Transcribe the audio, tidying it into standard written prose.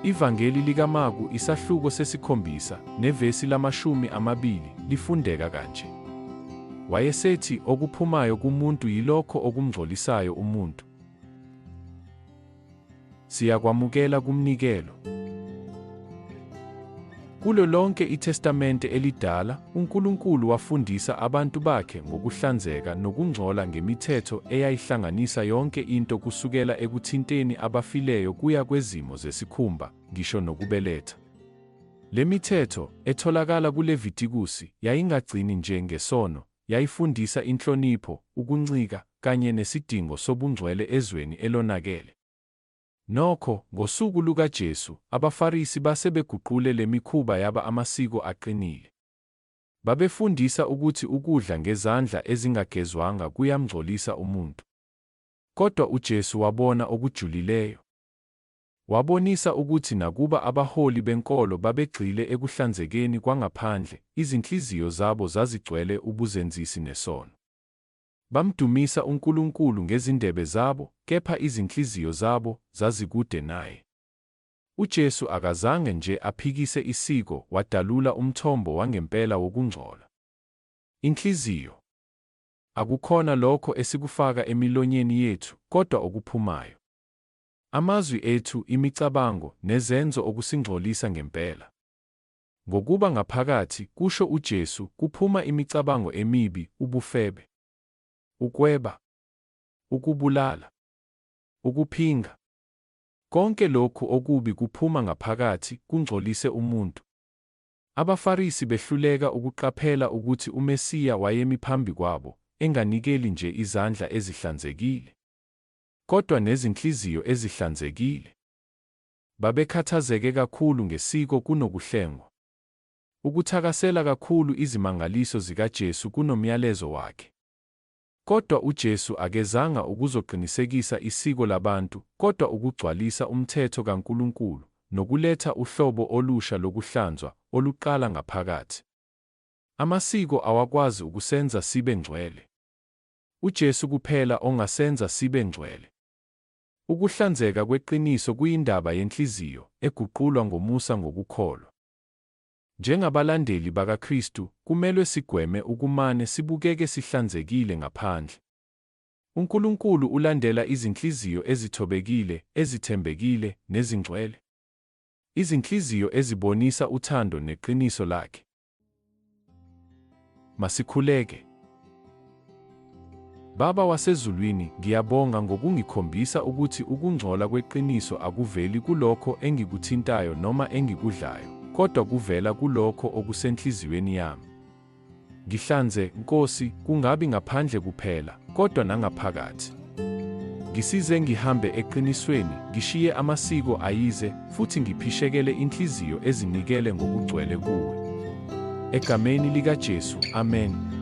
Ivangeli likaMarku isahluko sesikhombisa nevesi lamashumi 20 lifundeka kanje. Wayesethi okuphumayo kumuntu yilokho okumngcolisayo umuntu. Siyakwamukela kumnikelo. Kulo lonke iTestamente elidala, uNkulunkulu wafundisa abantu bakhe ngokuhlanzeka nokungcola ngemithetho eyayihlanganisa yonke into kusukela ekuthinteni abafileyo kuya kwezimo zesikhumba, ngisho nokubeletha. Le mithetho, etholakala kuLevitikusi, yayingagcini nje ngesono, yayifundisa inhlonipho, ukuncika, kanye nesidingo sobungcwele ezweni elonakele. Nokho, ngosuku lukaJesu, abaFarisi base beguqule le mikhuba yaba amasiko aqinile. Babefundisa ukuthi ukudla ngezandla ezingagezwanga kuyamngcolisa umuntu. Kodwa uJesu wabona okujulileyo. Wabonisa ukuthi nakuba abaholi benkolo babegxile ekuhlanzekeni kwangaphandle, izinhliziyo zabo zazigcwele ubuzenzisi nesono. Bamdumisa uNkulunkulu ngezindebe zabo, kepha izinhliziyo zabo zazikude naye. UJesu akazange nje aphikise isiko, wadalula umthombo wangempela wokungcola. Inhliziyo. Akukhona lokho esikufaka emilonyeni yethu, kodwa okuphumayo. Amazwi ethu, imicabango, nezenzo okusingcolisa ngempela. Ngokuba ngaphakathi, kusho uJesu, kuphuma imicabango emibi, ubufebe, ukweba, ukubulala, ukuphinga. Konke lokhu okubi kuphuma ngaphakathi kungcolise umuntu. AbaFarisi behluleka ukuqaphela ukuthi uMesiya wayemi phambi kwabo, enganikeli nje izandla ezihlanzekile, kodwa nezinhliziyo ezihlanzekile. Babekhathazeke kakhulu ngesiko kunokuhlengwa. Ukuthakasela kakhulu izimangaliso zikaJesu kunomyalezo wakhe. Kodwa uJesu akezanga ukuzoqinisekisa isiko labantu, kodwa ukugcwalisa umthetho kaNkulunkulu, nokuletha uhlobo olusha lokuhlanzwa, oluqala ngaphakathi. Amasiko awakwazi ukusenza sibe ngcwele. uJesu kuphela ongasenza sibe ngcwele. Ukuhlanzeka kweqiniso kuyindaba yenhliziyo, eguqulwa ngomusa ngokukholwa. Njengabalandeli bakaKristu, kumele sigweme ukumane sibukeke sihlanzekile ngaphandle. uNkulunkulu ulandela izinhliziyo ezithobekile, ezithembekile, nezingcwele. Izinhliziyo ezibonisa uthando neqiniso lakhe. Masikhuleke. Baba wasezulwini, ngiyabonga ngokungikhombisa ukuthi ukungcola kweqiniso akuveli kulokho engikuthintayo noma engikudlayo, kodwa kuvela kulokho okusenhliziyweni yami. Ngihlanze, Nkosi, kungabi ngaphandle kuphela, kodwa nangaphakathi. Ngisize ngihambe eqinisweni, ngishiye amasiko ayize, futhi ngiphishekele inhliziyo ezinikele ngokugcwele kuwe. Egameni likaJesu, amen.